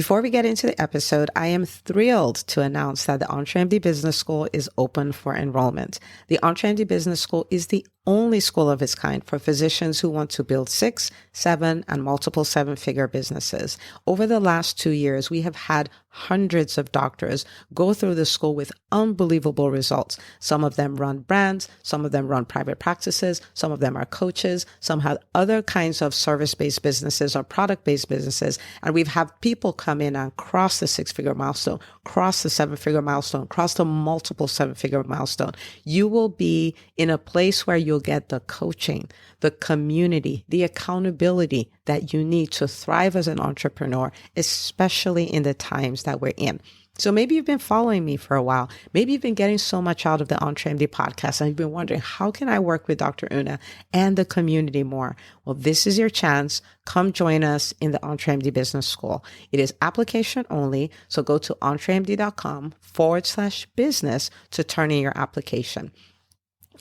Before we get into the episode, I am thrilled to announce that the EntreMD Business School is open for enrollment. The EntreMD Business School is the only school of its kind for physicians who want to build 6, 7, and multiple 7-figure businesses. Over the last 2 years, we have had hundreds of doctors go through the school with unbelievable results. Some of them run brands, some of them run private practices, some of them are coaches, some have other kinds of service-based businesses or product-based businesses. And we've had people come in and cross the 6-figure milestone, cross the 7-figure milestone, cross the multiple 7-figure milestone. You will be in a place where you'll get the coaching, the community, the accountability that you need to thrive as an entrepreneur, especially in the times that we're in. So maybe you've been following me for a while. Maybe you've been getting so much out of the EntreMD podcast and you've been wondering, how can I work with Dr. Una and the community more? Well, this is your chance. Come join us in the EntreMD Business School. It is application only. So go to entremd.com/business to turn in your application.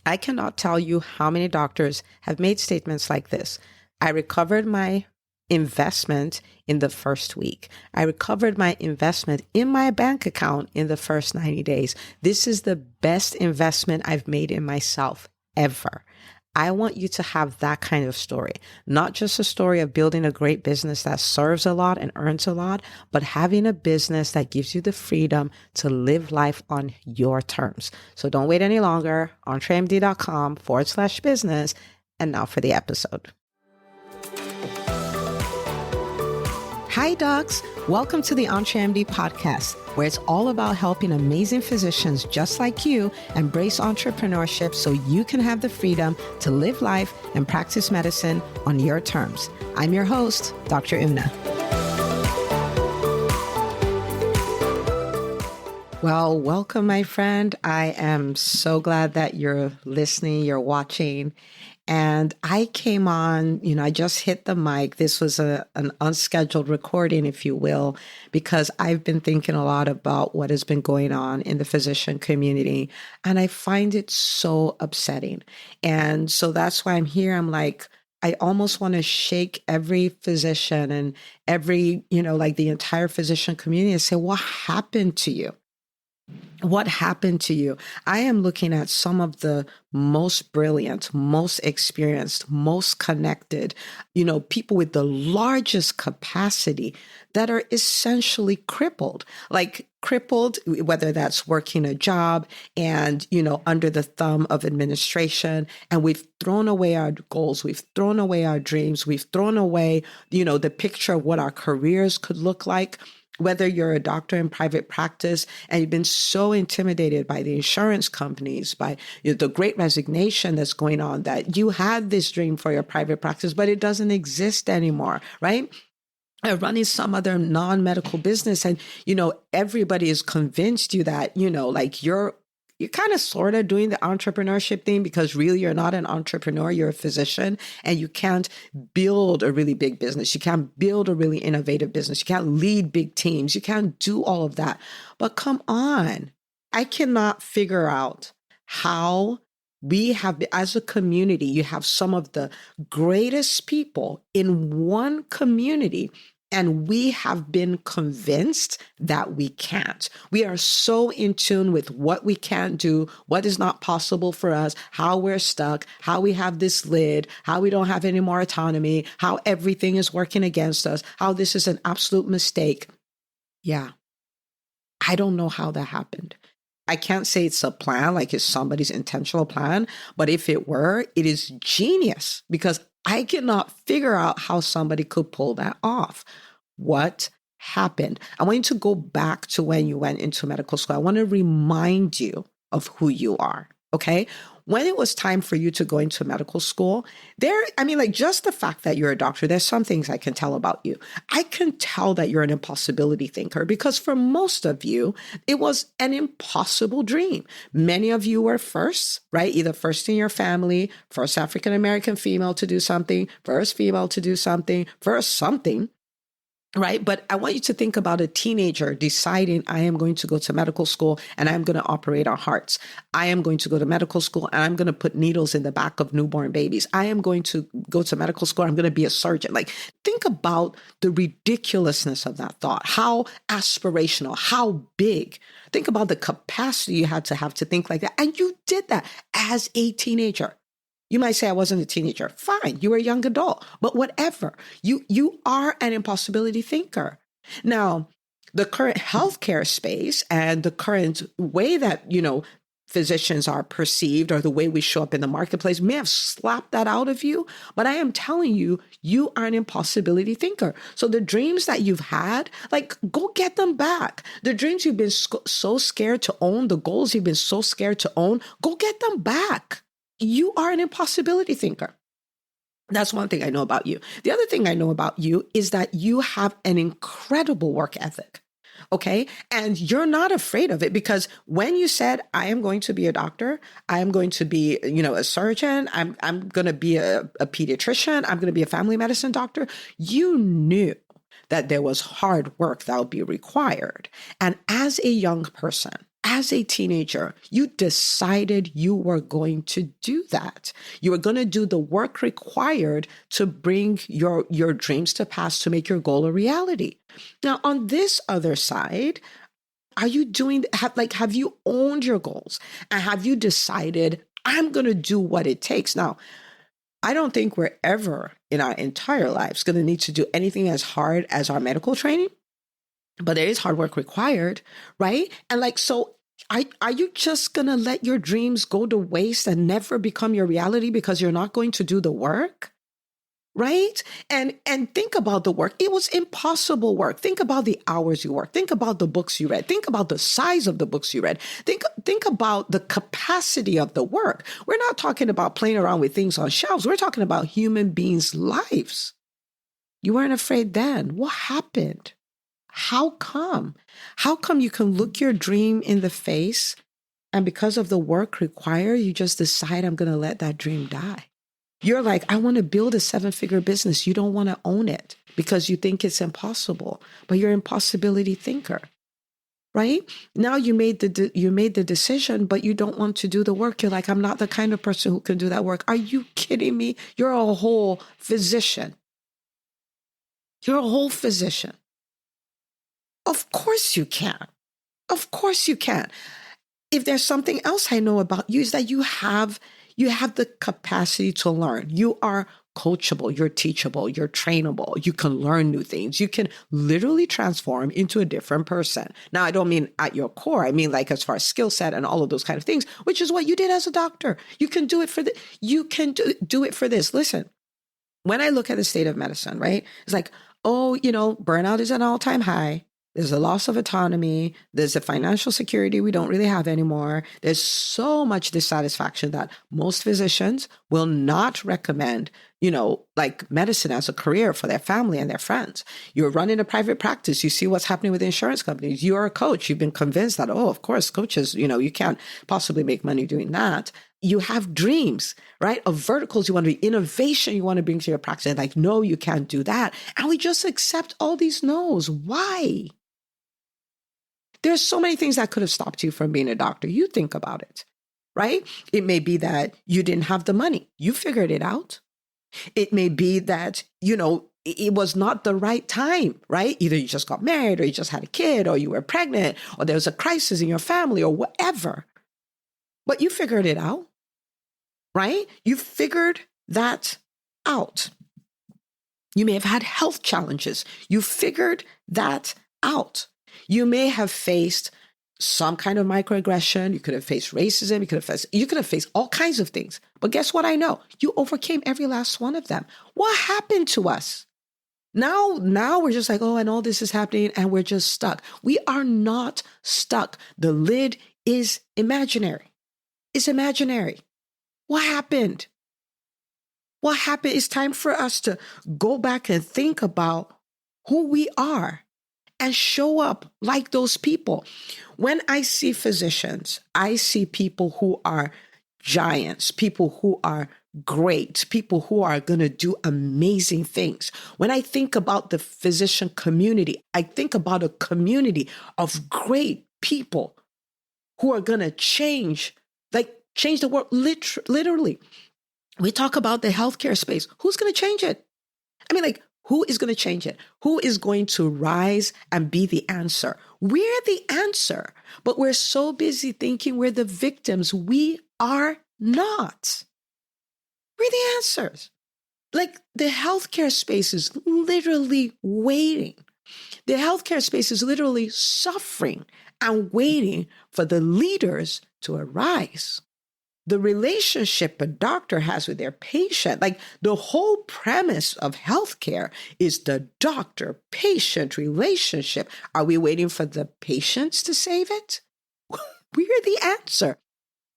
I cannot tell you how many doctors have made statements like this. I recovered my investment in the first week. I recovered my investment in my bank account in the first 90 days. This is the best investment I've made in myself ever. I want you to have that kind of story, not just a story of building a great business that serves a lot and earns a lot, but having a business that gives you the freedom to live life on your terms. So don't wait any longer. entremd.com/business. And now for the episode. Hi, docs. Welcome to the EntreMD podcast, where it's all about helping amazing physicians just like you embrace entrepreneurship so you can have the freedom to live life and practice medicine on your terms. I'm your host, Dr. Una. Well, welcome, my friend. I am so glad that you're listening, you're watching. And I came on, I just hit the mic. This was an unscheduled recording, if you will, because I've been thinking a lot about what has been going on in the physician community. And I find it so upsetting. And so that's why I'm here. I'm like, I almost want to shake every physician and every, like the entire physician community and say, what happened to you? What happened to you? I am looking at some of the most brilliant, most experienced, most connected, people with the largest capacity that are essentially crippled, whether that's working a job and, under the thumb of administration. And we've thrown away our goals. We've thrown away our dreams. We've thrown away, the picture of what our careers could look like. Whether you're a doctor in private practice and you've been so intimidated by the insurance companies, by the great resignation that's going on, that you had this dream for your private practice, but it doesn't exist anymore, right? Running some other non-medical business and, everybody has convinced you that, you're kind of sort of doing the entrepreneurship thing because really you're not an entrepreneur, you're a physician and you can't build a really big business. You can't build a really innovative business. You can't lead big teams. You can't do all of that. But come on, I cannot figure out how we have, as a community, you have some of the greatest people in one community, and we have been convinced that we can't. We are so in tune with what we can't do, what is not possible for us, how we're stuck, how we have this lid, how we don't have any more autonomy, how everything is working against us, how this is an absolute mistake. Yeah, I don't know how that happened. I can't say it's a plan, like it's somebody's intentional plan, but if it were, it is genius because I cannot figure out how somebody could pull that off. What happened? I want you to go back to when you went into medical school. I want to remind you of who you are, okay? When it was time for you to go into medical school, just the fact that you're a doctor, there's some things I can tell about you. I can tell that you're an impossibility thinker because for most of you, it was an impossible dream. Many of you were firsts, right? Either first in your family, first African-American female to do something, first female to do something, first something. Right. But I want you to think about a teenager deciding, I am going to go to medical school and I'm going to operate on hearts. I am going to go to medical school and I'm going to put needles in the back of newborn babies. I am going to go to medical school. I'm going to be a surgeon. Like, think about the ridiculousness of that thought. How aspirational, how big. Think about the capacity you had to have to think like that. And you did that as a teenager. You might say I wasn't a teenager. Fine, you were a young adult, but whatever. You are an impossibility thinker. Now, the current healthcare space and the current way that, physicians are perceived or the way we show up in the marketplace may have slapped that out of you, but I am telling you, you are an impossibility thinker. So the dreams that you've had, like, go get them back. The dreams you've been so scared to own, the goals you've been so scared to own, go get them back. You are an impossibility thinker. That's one thing I know about you. The other thing I know about you is that you have an incredible work ethic. Okay. And you're not afraid of it, because when you said, I am going to be a doctor, I am going to be, a surgeon, I'm going to be a pediatrician, I'm going to be a family medicine doctor, you knew that there was hard work that would be required. And as a young person, as a teenager, you decided you were going to do that. You were going to do the work required to bring your dreams to pass, to make your goal a reality. Now, on this other side, are you have you owned your goals? And have you decided, I'm going to do what it takes? Now, I don't think we're ever in our entire lives going to need to do anything as hard as our medical training. But there is hard work required, right? And so are you just going to let your dreams go to waste and never become your reality because you're not going to do the work? Right? And think about the work. It was impossible work. Think about the hours you worked. Think about the books you read. Think about the size of the books you read. Think about the capacity of the work. We're not talking about playing around with things on shelves. We're talking about human beings' lives. You weren't afraid then. What happened? How come? How come you can look your dream in the face and because of the work required, you just decide, I'm going to let that dream die? You're like, I want to build a 7-figure business. You don't want to own it because you think it's impossible, but you're an impossibility thinker, right? Now you made the decision, but you don't want to do the work. You're like, I'm not the kind of person who can do that work. Are you kidding me? You're a whole physician. You're a whole physician. Of course you can. Of course you can. If there's something else I know about you, is that you have the capacity to learn. You are coachable, you're teachable, you're trainable, you can learn new things. You can literally transform into a different person. Now, I don't mean at your core. I mean like as far as skill set and all of those kind of things, which is what you did as a doctor. You can do it for you can do it for this. Listen, when I look at the state of medicine, right? It's like, burnout is an all-time high. There's a loss of autonomy. There's a financial security we don't really have anymore. There's so much dissatisfaction that most physicians will not recommend, medicine as a career for their family and their friends. You're running a private practice. You see what's happening with insurance companies. You're a coach. You've been convinced that, of course, coaches, you can't possibly make money doing that. You have dreams, right? Of verticals you want to be, innovation you want to bring to your practice. And no, you can't do that. And we just accept all these no's. Why? There's so many things that could have stopped you from being a doctor. You think about it, right? It may be that you didn't have the money. You figured it out. It may be that, it was not the right time, right? Either you just got married or you just had a kid or you were pregnant or there was a crisis in your family or whatever. But you figured it out, right? You figured that out. You may have had health challenges. You figured that out. You may have faced some kind of microaggression. You could have faced racism. You could have faced all kinds of things. But guess what I know? You overcame every last one of them. What happened to us? Now we're just like, and all this is happening and we're just stuck. We are not stuck. The lid is imaginary. It's imaginary. What happened? What happened? It's time for us to go back and think about who we are and show up like those people. When I see physicians, I see people who are giants, people who are great, people who are going to do amazing things. When I think about the physician community, I think about a community of great people who are going to change the world literally. We talk about the healthcare space. Who's going to change it? I mean, who is going to change it? Who is going to rise and be the answer? We're the answer, but we're so busy thinking we're the victims. We are not. We're the answers. The healthcare space is literally waiting. The healthcare space is literally suffering and waiting for the leaders to arise. The relationship a doctor has with their patient, the whole premise of healthcare is the doctor-patient relationship. Are we waiting for the patients to save it? We're the answer.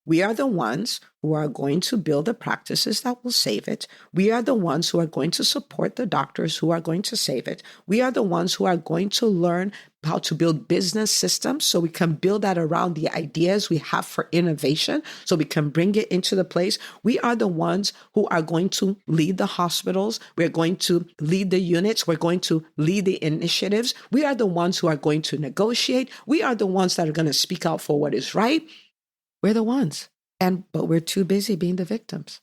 We are the ones who are going to build the practices that will save it. We are the ones who are going to support the doctors who are going to save it. We are the ones who are going to learn how to build business systems so we can build that around the ideas we have for innovation so we can bring it into the place. We are the ones who are going to lead the hospitals. We're going to lead the units. We're going to lead the initiatives. We are the ones who are going to negotiate. We are the ones that are going to speak out for what is right. We're the ones. But we're too busy being the victims.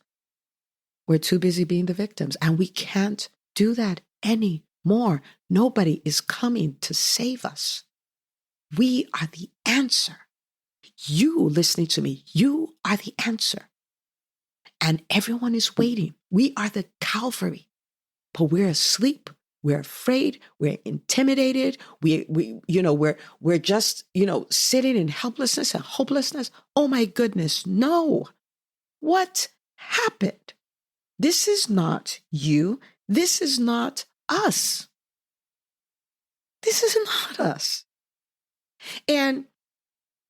We're too busy being the victims. And we can't do that anymore. Nobody is coming to save us. We are the answer. You listening to me, you are the answer. And everyone is waiting. We are the Calvary. But we're asleep. We're afraid. We're intimidated. We're just, sitting in helplessness and hopelessness. Oh my goodness. No. What happened? This is not you. This is not us. This is not us. And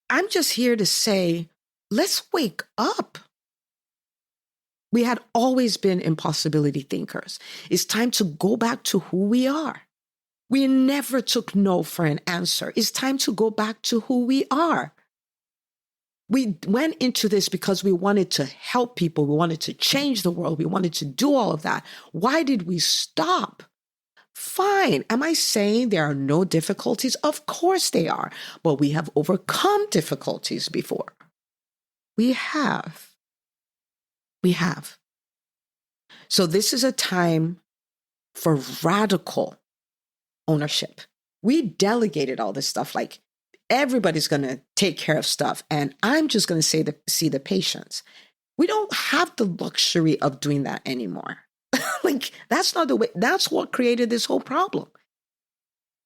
I'm just here to say, let's wake up. We had always been impossibility thinkers. It's time to go back to who we are. We never took no for an answer. It's time to go back to who we are. We went into this because we wanted to help people. We wanted to change the world. We wanted to do all of that. Why did we stop? Fine. Am I saying there are no difficulties? Of course they are. But we have overcome difficulties before. We have. So this is a time for radical ownership. We delegated all this stuff. Everybody's going to take care of stuff. And I'm just going to see the patients. We don't have the luxury of doing that anymore. That's not the way. That's what created this whole problem.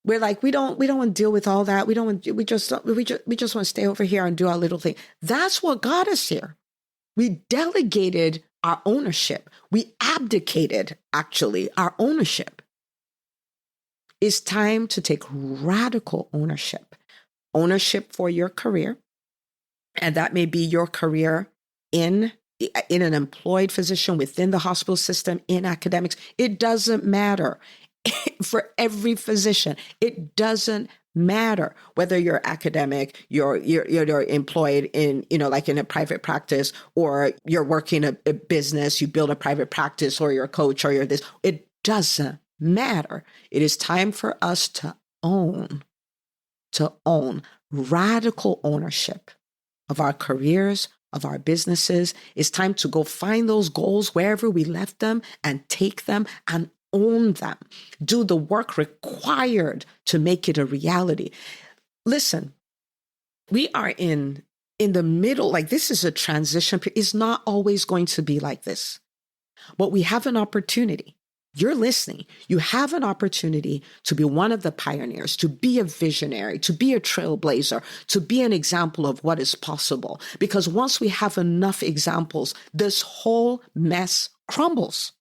We're we don't want to deal with all that. We just want to stay over here and do our little thing. That's what got us here. We delegated our ownership. We abdicated, actually, our ownership. It's time to take radical ownership. Ownership for your career. And that may be your career in an employed physician within the hospital system, in academics. It doesn't matter. For every physician, it doesn't matter whether you're academic, you're employed in, in a private practice, or you're working a business, you build a private practice, or you're a coach, or you're this. It doesn't matter. It is time for us to own radical ownership of our careers, of our businesses. It's time to go find those goals wherever we left them and take them and own them. Do the work required to make it a reality. Listen, we are in the middle, this is a transition period. It's not always going to be like this, but we have an opportunity. You're listening. You have an opportunity to be one of the pioneers, to be a visionary, to be a trailblazer, to be an example of what is possible. Because once we have enough examples, this whole mess crumbles.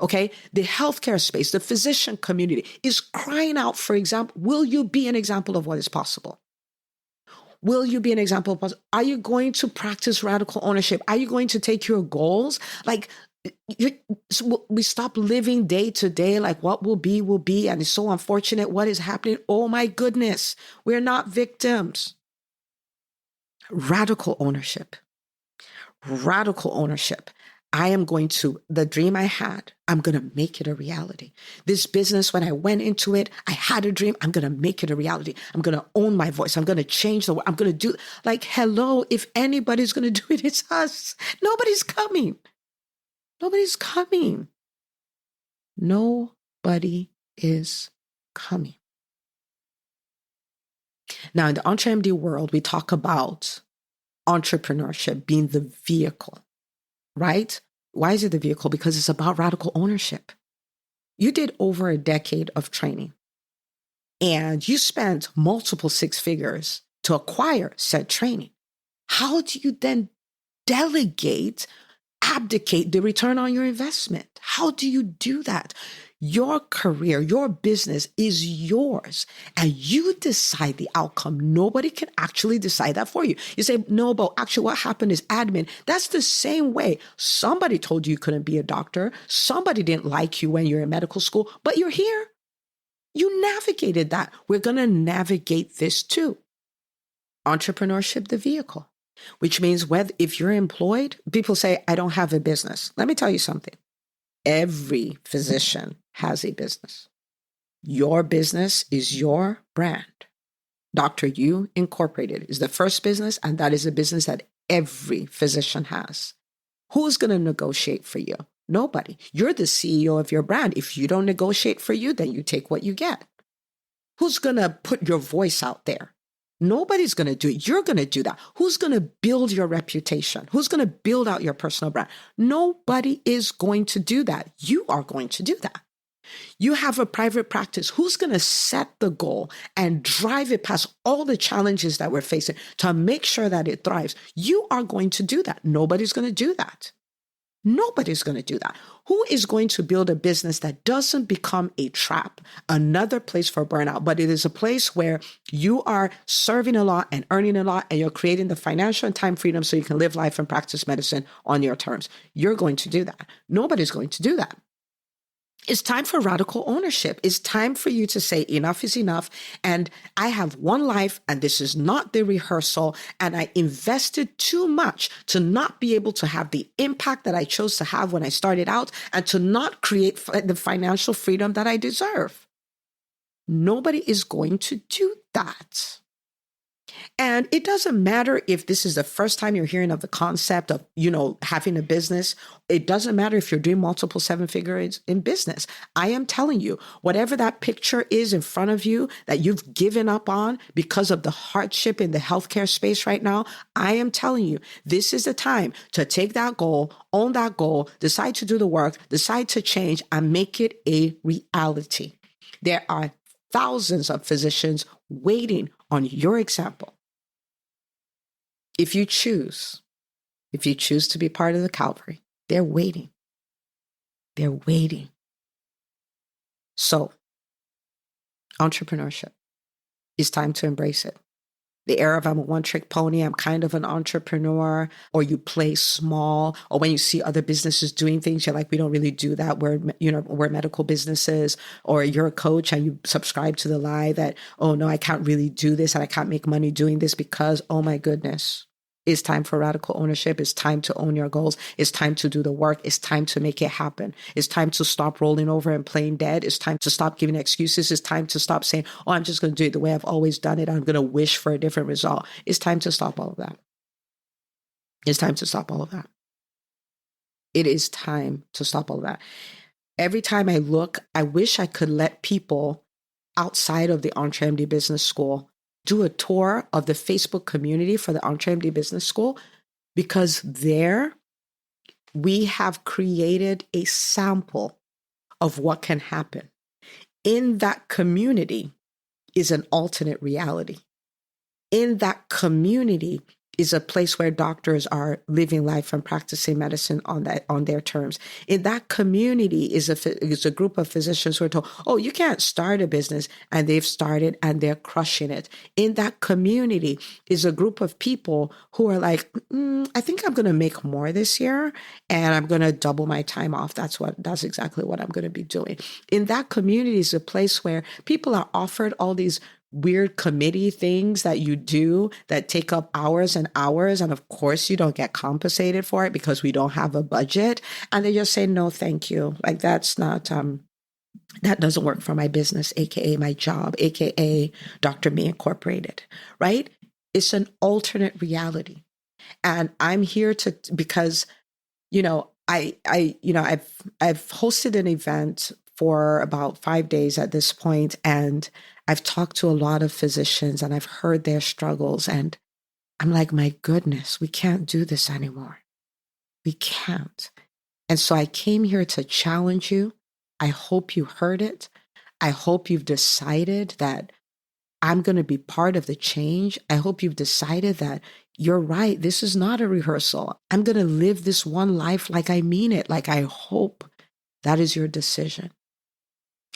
Okay, the healthcare space, the physician community is crying out for example. Will you be an example of what is possible? Will you be an example of possible? Are you going to practice radical ownership? Are you going to take your goals? We stop living day to day, what will be, and it's so unfortunate what is happening. Oh my goodness, we're not victims. Radical ownership. Radical ownership. The dream I had, I'm going to make it a reality. This business, when I went into it, I had a dream. I'm going to make it a reality. I'm going to own my voice. I'm going to change the world. I'm going to do, like, hello, if anybody's going to do it, it's us. Nobody's coming. Nobody's coming. Nobody is coming. Now, in the EntreMD world, we talk about entrepreneurship being the vehicle, right? Why is it the vehicle? Because it's about radical ownership. You did over a decade of training and you spent multiple six figures to acquire said training. How do you then abdicate the return on your investment? How do you do that? Your career, your business is yours and you decide the outcome. Nobody can actually decide that for you. You say, no, but actually what happened is admin. That's the same way. Somebody told you couldn't be a doctor. Somebody didn't like you when you're in medical school, but you're here. You navigated that. We're going to navigate this too. Entrepreneurship, the vehicle, which means if you're employed, people say, I don't have a business. Let me tell you something. Every physician has a business. Your business is your brand. Dr. U Incorporated is the first business, and that is a business that every physician has. Who's going to negotiate for you? Nobody. You're the CEO of your brand. If you don't negotiate for you, then you take what you get. Who's going to put your voice out there? Nobody's going to do it. You're going to do that. Who's going to build your reputation? Who's going to build out your personal brand? Nobody is going to do that. You are going to do that. You have a private practice. Who's going to set the goal and drive it past all the challenges that we're facing to make sure that it thrives? You are going to do that. Nobody's going to do that. Nobody's going to do that. Who is going to build a business that doesn't become a trap, another place for burnout, but it is a place where you are serving a lot and earning a lot and you're creating the financial and time freedom so you can live life and practice medicine on your terms? You're going to do that. Nobody's going to do that. It's time for radical ownership. It's time for you to say enough is enough. And I have one life and this is not the rehearsal. And I invested too much to not be able to have the impact that I chose to have when I started out and to not create the financial freedom that I deserve. Nobody is going to do that. And it doesn't matter if this is the first time you're hearing of the concept of, having a business. It doesn't matter if you're doing multiple seven figures in business. I am telling you, whatever that picture is in front of you that you've given up on because of the hardship in the healthcare space right now, I am telling you, this is the time to take that goal, own that goal, decide to do the work, decide to change, and make it a reality. There are thousands of physicians waiting on your example. If you choose to be part of the Calvary, they're waiting. They're waiting. So, entrepreneurship, it's time to embrace it. The era of I'm a one-trick pony, I'm kind of an entrepreneur, or you play small, or when you see other businesses doing things, you're like, we don't really do that. We're medical businesses, or you're a coach and you subscribe to the lie that, oh no, I can't really do this and I can't make money doing this because, oh my goodness. It's time for radical ownership. It's time to own your goals. It's time to do the work. It's time to make it happen. It's time to stop rolling over and playing dead. It's time to stop giving excuses. It's time to stop saying, oh, I'm just going to do it the way I've always done it. I'm going to wish for a different result. It's time to stop all of that. It's time to stop all of that. It is time to stop all of that. Every time I look, I wish I could let people outside of the EntreMD Business School do a tour of the Facebook community for the EntreMD Business School, because there we have created a sample of what can happen. In that community is an alternate reality. In that community is a place where doctors are living life and practicing medicine on their terms. In that community is a group of physicians who are told, oh, you can't start a business, and they've started and they're crushing it. In that community is a group of people who are like, I think I'm going to make more this year and I'm going to double my time off. That's exactly what I'm going to be doing. In that community is a place where people are offered all these weird committee things that you do that take up hours and hours. And of course, you don't get compensated for it because we don't have a budget. And they just say, no, thank you. Like that's not, that doesn't work for my business, AKA my job, AKA Dr. Me Incorporated, right? It's an alternate reality. And I'm here because, I've hosted an event for about 5 days at this point, and I've talked to a lot of physicians and I've heard their struggles. And I'm like, my goodness, we can't do this anymore. We can't. And so I came here to challenge you. I hope you heard it. I hope you've decided that I'm going to be part of the change. I hope you've decided that you're right. This is not a rehearsal. I'm going to live this one life like I mean it. Like I hope that is your decision.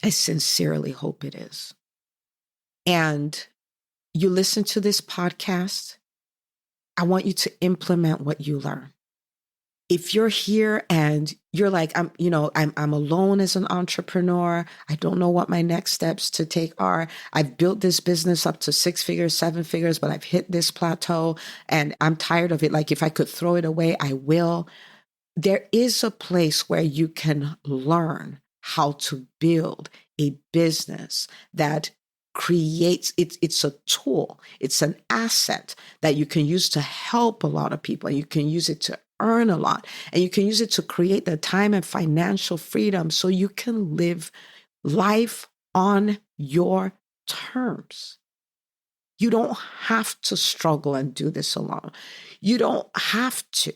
I sincerely hope it is. And you listen to this podcast, I want you to implement what you learn. If you're here and you're like, I'm alone as an entrepreneur. I don't know what my next steps to take are. I've built this business up to 6 figures, 7 figures, but I've hit this plateau and I'm tired of it. Like if I could throw it away, I will. There is a place where you can learn how to build a business that creates, it's a tool, it's an asset that you can use to help a lot of people. And you can use it to earn a lot, and you can use it to create the time and financial freedom so you can live life on your terms. You don't have to struggle and do this alone. You don't have to.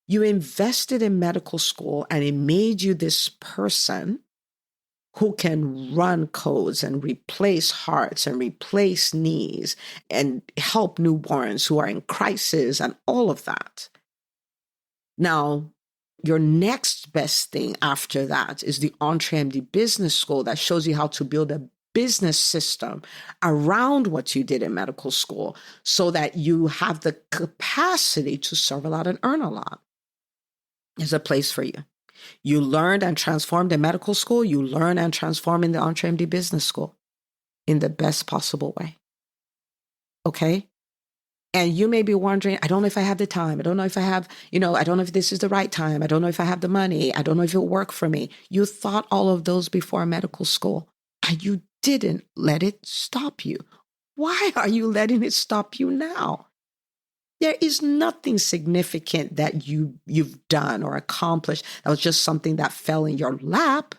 You invested in medical school and it made you this person who can run codes and replace hearts and replace knees and help newborns who are in crisis and all of that. Now, your next best thing after that is the EntreMD Business School that shows you how to build a business system around what you did in medical school so that you have the capacity to serve a lot and earn a lot. There's a place for you. You learned and transformed in medical school. You learn and transform in the EntreMD Business School in the best possible way. Okay? And you may be wondering, I don't know if I have the time. I don't know if I have, I don't know if this is the right time. I don't know if I have the money. I don't know if it'll work for me. You thought all of those before medical school and you didn't let it stop you. Why are you letting it stop you now? There is nothing significant that you've done or accomplished that was just something that fell in your lap.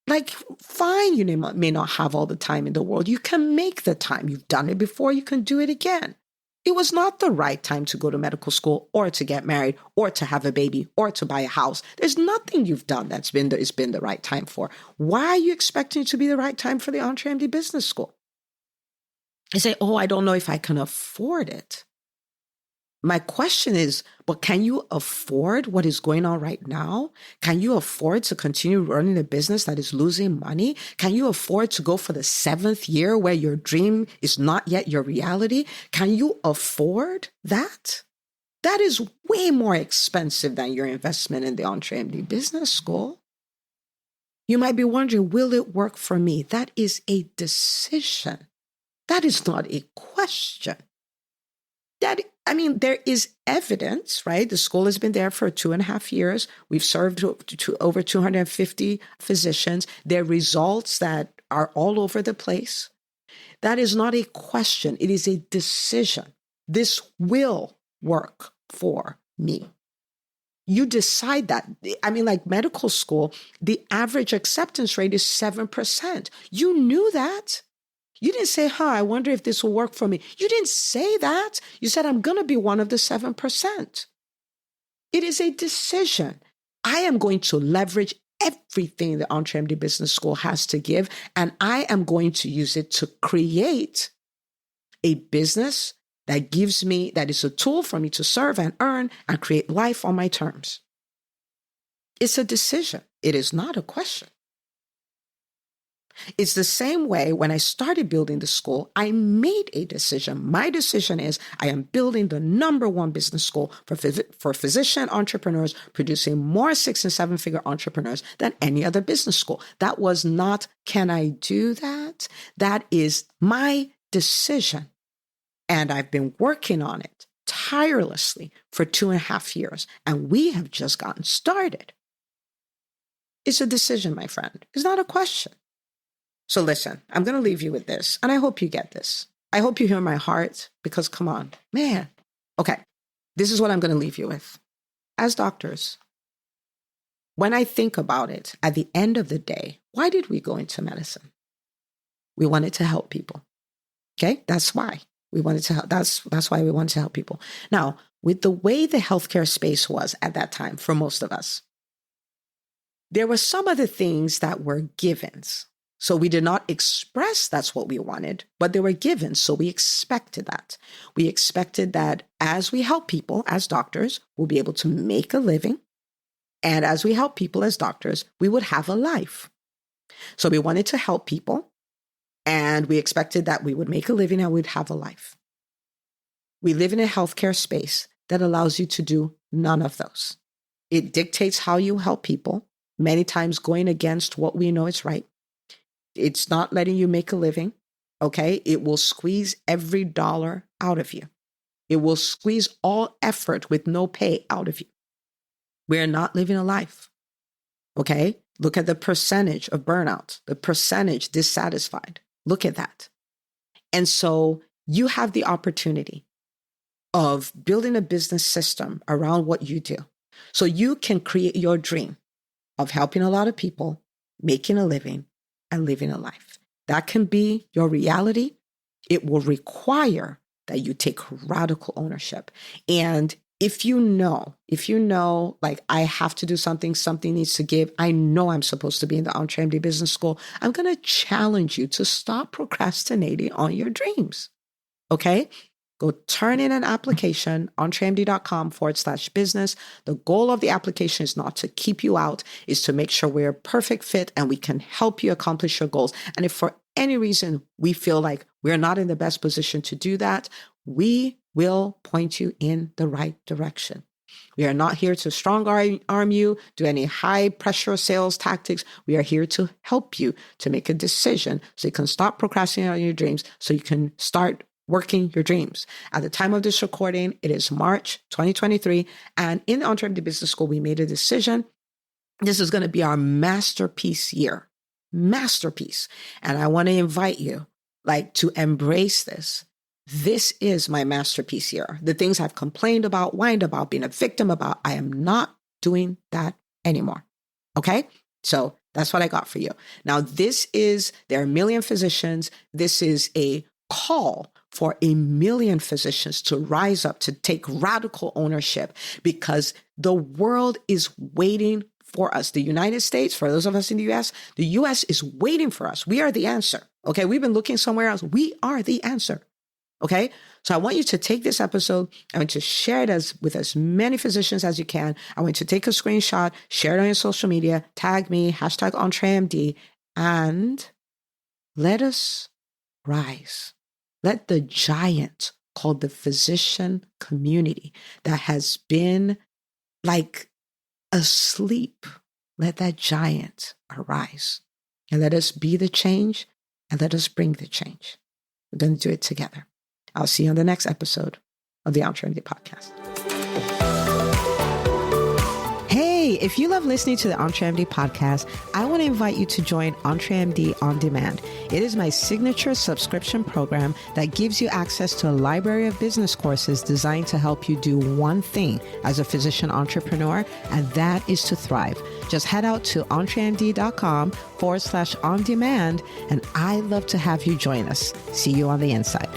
Like, fine, you may not have all the time in the world. You can make the time. You've done it before. You can do it again. It was not the right time to go to medical school or to get married or to have a baby or to buy a house. There's nothing you've done it's been the right time for. Why are you expecting it to be the right time for the EntreMD Business School? I say, I don't know if I can afford it. My question is, but can you afford what is going on right now? Can you afford to continue running a business that is losing money? Can you afford to go for the 7th year where your dream is not yet your reality? Can you afford that? That is way more expensive than your investment in the EntreMD Business School. You might be wondering, will it work for me? That is a decision. That is not a question. There is evidence, right? The school has been there for 2.5 years. We've served to over 250 physicians. There are results that are all over the place. That is not a question. It is a decision. This will work for me. You decide that. Like medical school, the average acceptance rate is 7%. You knew that. You didn't say, I wonder if this will work for me. You didn't say that. You said, I'm going to be one of the 7%. It is a decision. I am going to leverage everything the EntreMD Business School has to give, and I am going to use it to create a business that is a tool for me to serve and earn and create life on my terms. It's a decision. It is not a question. It's the same way when I started building the school, I made a decision. My decision is I am building the number one business school for physician entrepreneurs, producing more 6 and 7 figure entrepreneurs than any other business school. That was not, can I do that? That is my decision. And I've been working on it tirelessly for 2.5 years. And we have just gotten started. It's a decision, my friend. It's not a question. So listen, I'm going to leave you with this, and I hope you get this. I hope you hear my heart, because come on, man. Okay, this is what I'm going to leave you with. As doctors, when I think about it, at the end of the day, why did we go into medicine? We wanted to help people. Okay, that's why we wanted to help. That's why we wanted to help people. Now, with the way the healthcare space was at that time for most of us, there were some other things that were givens. So we did not express that's what we wanted, but they were given. So we expected that. We expected that as we help people as doctors, we'll be able to make a living. And as we help people as doctors, we would have a life. So we wanted to help people, and we expected that we would make a living and we'd have a life. We live in a healthcare space that allows you to do none of those. It dictates how you help people, many times going against what we know is right. It's not letting you make a living, okay? It will squeeze every dollar out of you. It will squeeze all effort with no pay out of you. We're not living a life, okay? Look at the percentage of burnout, the percentage dissatisfied. Look at that. And so you have the opportunity of building a business system around what you do. So you can create your dream of helping a lot of people, making a living, and living a life. That can be your reality. It will require that you take radical ownership. And if you know, like, I have to do something needs to give, I know I'm supposed to be in the EntreMD Business School, I'm going to challenge you to stop procrastinating on your dreams. Okay? Go turn in an application, EntreMD.com/business. The goal of the application is not to keep you out, is to make sure we're a perfect fit and we can help you accomplish your goals. And if for any reason we feel like we're not in the best position to do that, we will point you in the right direction. We are not here to strong arm you, do any high pressure sales tactics. We are here to help you to make a decision so you can stop procrastinating on your dreams, so you can start working your dreams. At the time of this recording, it is March 2023. And in the EntreMD Business School, we made a decision. This is going to be our masterpiece year. Masterpiece. And I want to invite you, like, to embrace this. This is my masterpiece year. The things I've complained about, whined about, being a victim about, I am not doing that anymore. Okay? So that's what I got for you. Now, there are a million physicians. This is a call for 1 million physicians to rise up, to take radical ownership, because the world is waiting for us. The United States, for those of us in the US is waiting for us. We are the answer. Okay. We've been looking somewhere else. We are the answer. Okay. So I want you to take this episode. I want you to share it with as many physicians as you can. I want you to take a screenshot, share it on your social media, tag me, #EntreMD, and let us rise. Let the giant called the physician community that has been like asleep, let that giant arise. And let us be the change, and let us bring the change. We're going to do it together. I'll see you on the next episode of the EntreMD podcast. Hey, if you love listening to the EntreMD podcast, I want to invite you to join EntreMD On Demand. It is my signature subscription program that gives you access to a library of business courses designed to help you do one thing as a physician entrepreneur, and that is to thrive. Just head out to EntreMD.com/on demand, and I'd love to have you join us. See you on the inside.